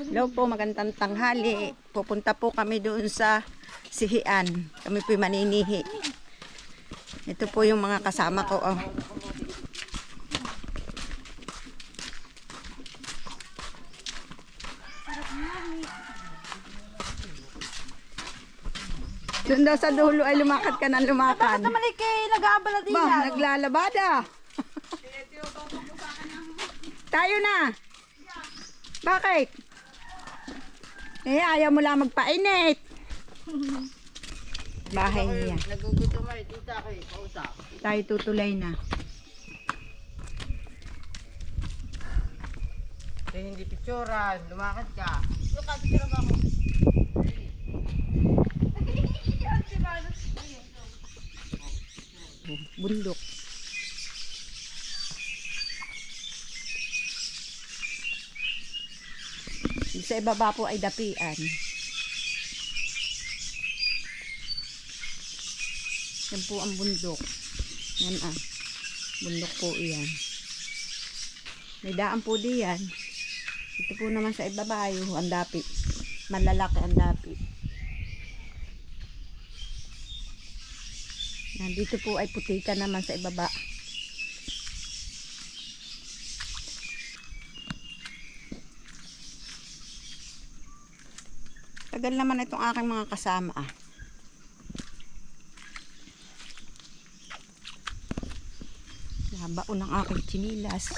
Hello po, magandang tanghali. Pupunta po kami doon sa Sihian. Kami po maninihi. Ito po yung mga kasama ko. Oh. Doon daw sa dulo ay lumakad ka ng lumakad. Bakit naman ikay nag-aabala din Ba, yan? naglalabada. Tayo na. Bakit? Eh, ayaw mo lang magpainit. Bahay niya. Nagugutom ay tita ko eh, kausap. Tayo tutulay na. Eh, hindi picturean, lumakad ka. Picture ba ako? Bundok. Sa ibaba po ay dapian. Yan po ang bundok. Yan ah. Bundok po iyan. May daan po diyan. Ito po naman sa ibaba yung ang dapi. Malalaki ang dapi. Yan, dito po ay putika naman sa ibaba. Tagal naman itong aking mga kasama ah. Baon ng aking chinilas.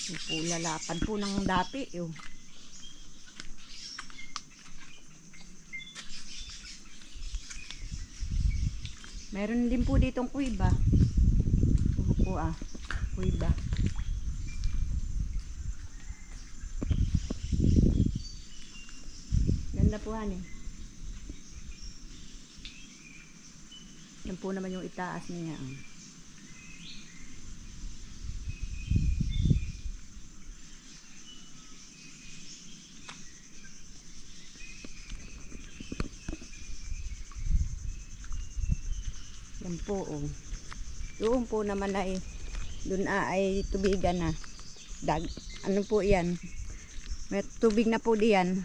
Ito po lalapan po ng dapi yun. Meron din po ditong kuiba. Ito po ah, kuiba. Ganda po hani. Yan po naman yung itaas niya. Yan po oh. Doon po naman ay doon ay tubigan na. Ano po yan? May tubig na po diyan.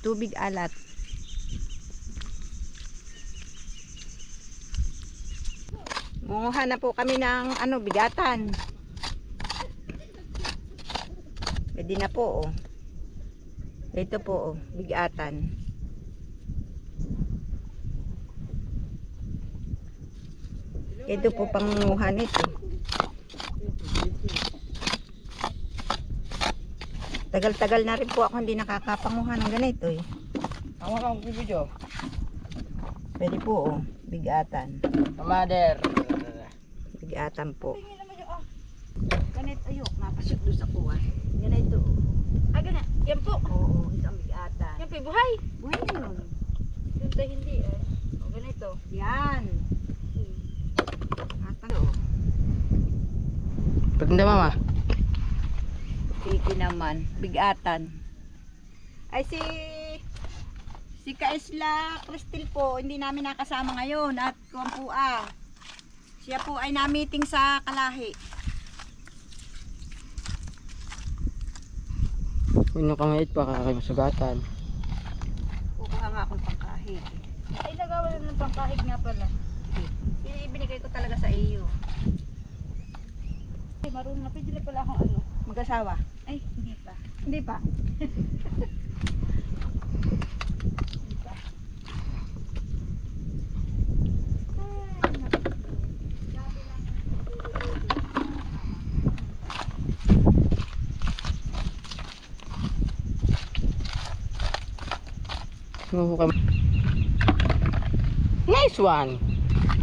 Tubig alat. Munguha na po kami ng bigatan. Pwede na po oh. Ito po oh, bigatan. Ito po pangunguha nito. Tagal-tagal na rin po ako hindi nakakapanguha ng ganito eh. Ang mga video. Pwede po oh, bigatan. Mother. Bigatan po. Ganito ayok, mapasok doon sa kuha. Ganito oh. Ah, ganyan. Yan po. Oo, ito ang bigatan. Yan po, buhay. Buhay yun. Yung tayo hindi eh. O, ganito. Yan. Atang oh. Paganda mama. Tiki naman, bigatan. Ay si Kaisla Cristel po, hindi namin nakasama ngayon at kuwan po ah. Siya po ay na-meeting sa Kalahi. Kung nung kamait pa kakay masugatan. Kukuha nga akong pangkahig. Ay, nagawa na ng pangkahig nga pala. Ibinigay ko talaga sa iyo. Ay, marunong na. Pwede na pala akong ano. Mag-asawa? Ay, hindi pa. Hindi pa. Nice one.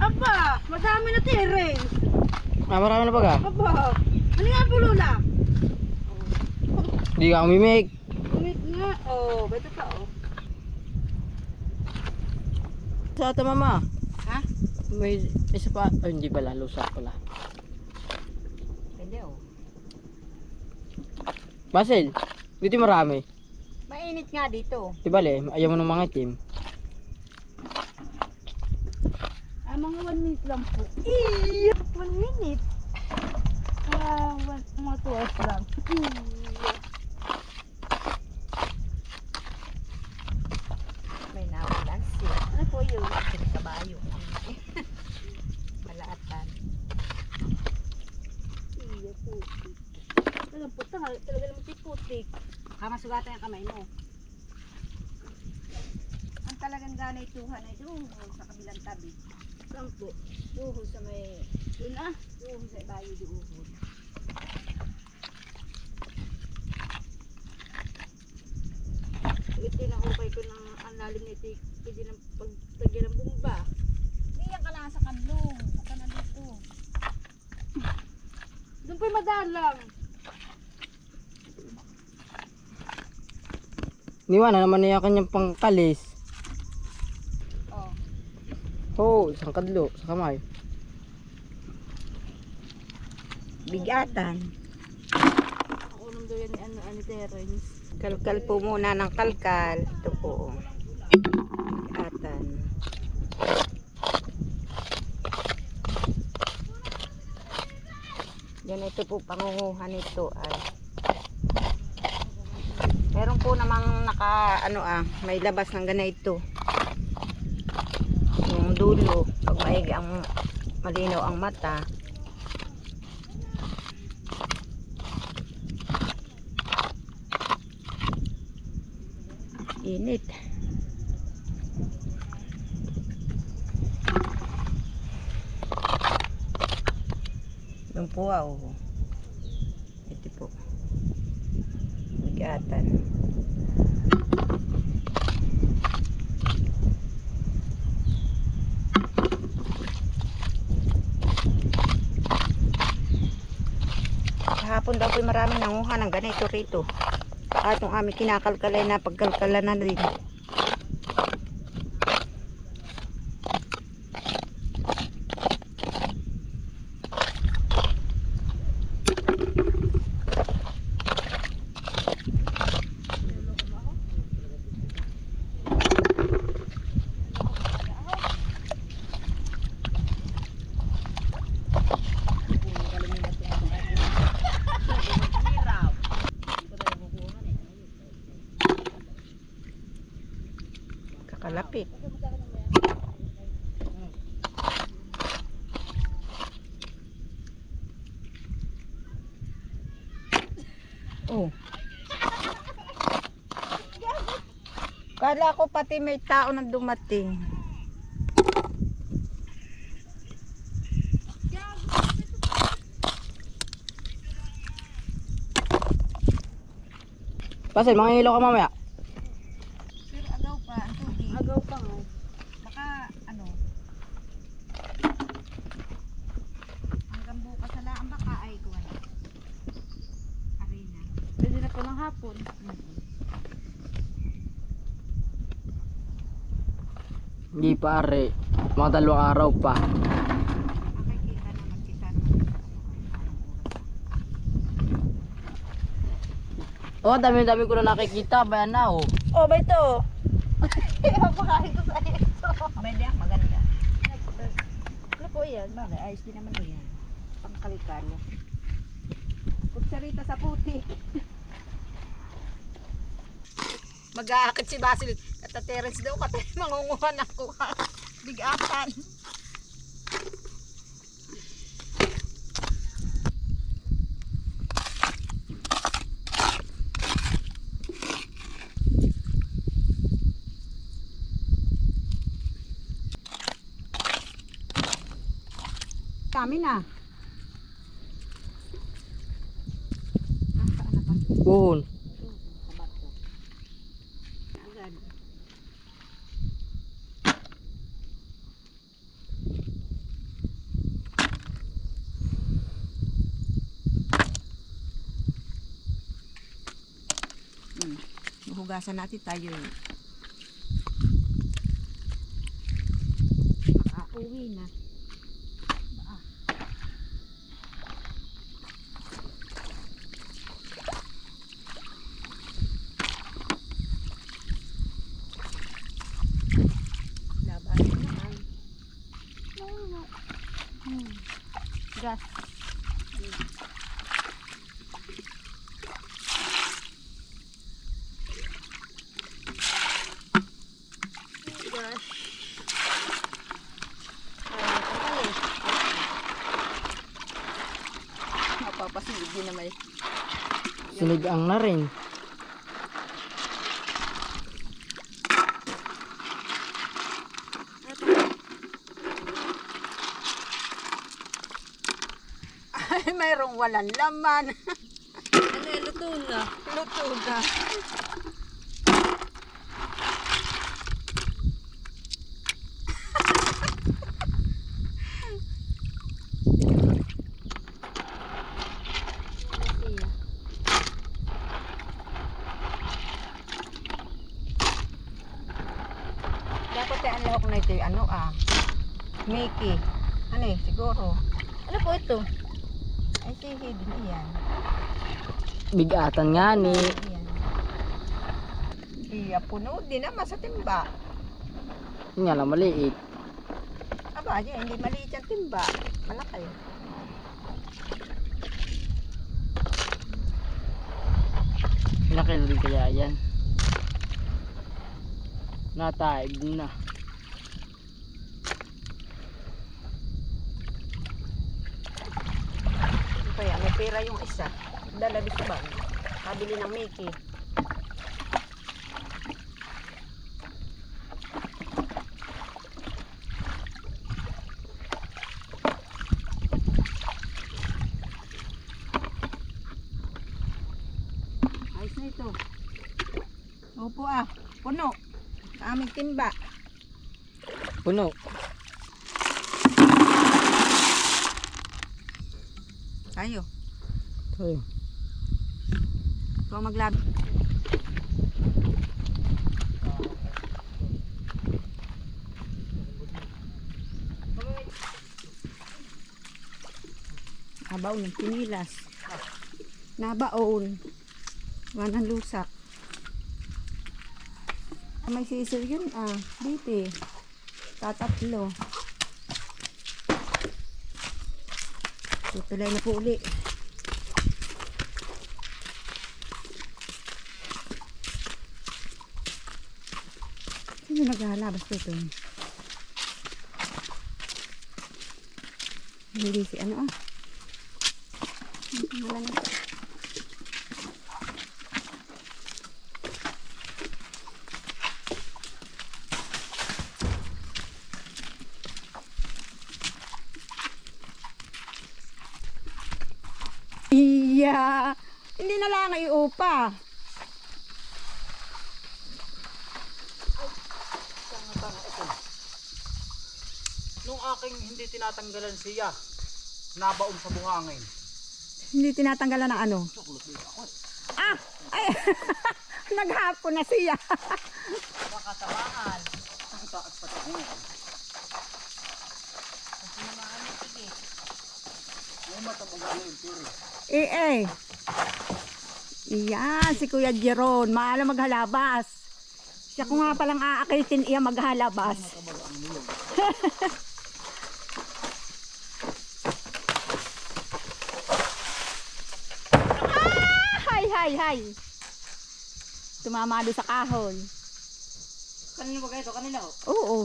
Aba, madami na tire. Ah, marami na baga. Aba, ano nga po Lola? Hindi ka umimik. Umit nga. Oh, beto pa oh. Sa ata mama. Ha? May isa pa. Ay, hindi pala. Lusa pala. Pwede oh. Basil, dito marami. Mainit nga dito. Di bale, ayaw mo ng mga itim. Mga 1 minute lang po. Iya! 1 minute? Mga 12 May naulan siya. Ano po yun? Kabayo. Malaatan. Iya, putik. Talagang puta nga, talaga naman si putik. Kamasugatan yung kamay mo. Ang talagang ganay tuhan ay doon sa kabilang tabi. Saan po? Doon sa may, Yun ah. doon sa bayo doon. Ito na okay ko ng ang lalim na ito. Pwede ng pagtagyan ng bumba. Iyan ka lang sa kanlong. Saka na dito. Doon po'y madalang. Niwan na naman niya kanyang pangkalis. Oh. Oo, isang kadlo, sa kamay. Bigatan. Ako nung daw yan ni ani Terence. Kalkal po muna ng kalkal. Ito po. Bigatan. Yan ito po pangunguhan nito ay. Meron po namang may labas ng ganito. Yung dulo, pag maigi ang malinaw ang mata. Init. Doon po ito po. Bigatan. Kahapon daw po maraming nanguha ng ganito rito. At yung aming kinakalkalay na pagkalkalan na rin. Kakalapit. Oh. Kala ko pati may tao nang dumating. Pasel, mga ilaw ka mamaya. Pero agaw pa ang tubig. Agaw pa nga. Baka hanggang bukas na lang baka ay kuha na. Arena. Pwede na po ng hapon. Hindi pare, mga 2 araw pa. Makikita na magkita naman. Oh, dami-dami ko na nakikita, bayan na oh. Oh, ba ito? Mapakain ko sa ito. Pwede ang maganda. Ano po yan? Bagay, ayos din naman yan. Pangkalkan. Kutsarita sa puti. Mag-aakit si Basil. Kata Terence daw, kata mangunguhan ako. Bigatan. Kami na. Saan na pa? Buhon. Kabato. Agad. Hugasan natin tayo. Makauwi na. Laban naman. Gas. Hindi na may. Sinigang na rin. Ay, mayroong walang laman. Ano yan, luto na. Luto na. Dapat ang lahok na ito, ano Mickey. Ano siguro. Ano po ito? Ay, sihi din iyan. Bigatan nga ni. Iyan. Iya, puno din naman sa timba. Yun nga lang maliit. Aba, yan, hindi maliit yung timba. Malaki. Nakil rin kaya yan. Nataib na. Kaya may pera yung isa. Dalabi sa bag. Kabili ng Mickey. Ayos na ito. Opo puno. Sa aming timba. Puno. Tayo. Tayo. Ikaw maglabi. Abaw ng pinilas. Nabaon. Wanang lusak. May sisir yun dito. Tatatlo. Tutulay na po uli. Sino naghahalabas dito? Hindi si ano Wala na. Iya, hindi na lang iupa. Nung aking hindi tinatanggalan siya, nabaon sa buhangin. Hindi tinatanggalan ng ano. Ay, naghapon na siya. Makatamaan. Ang taas pa tayo. May matabang yung puri. Iyan, si Kuya Jeron, maalam maghalabas. Siya ko nga palang aakitin iya maghalabas. Hay. Tumama doon sa kahon. Kanino ba kayo ito? Kanila ho? Oo.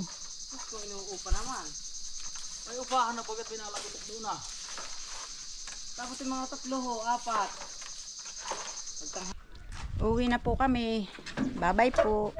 Kung inuupa naman. May upahan na pagkat pinalagot doon na. Tapos yung mga 3 ho, 4. Uwi na po kami. Bye-bye po.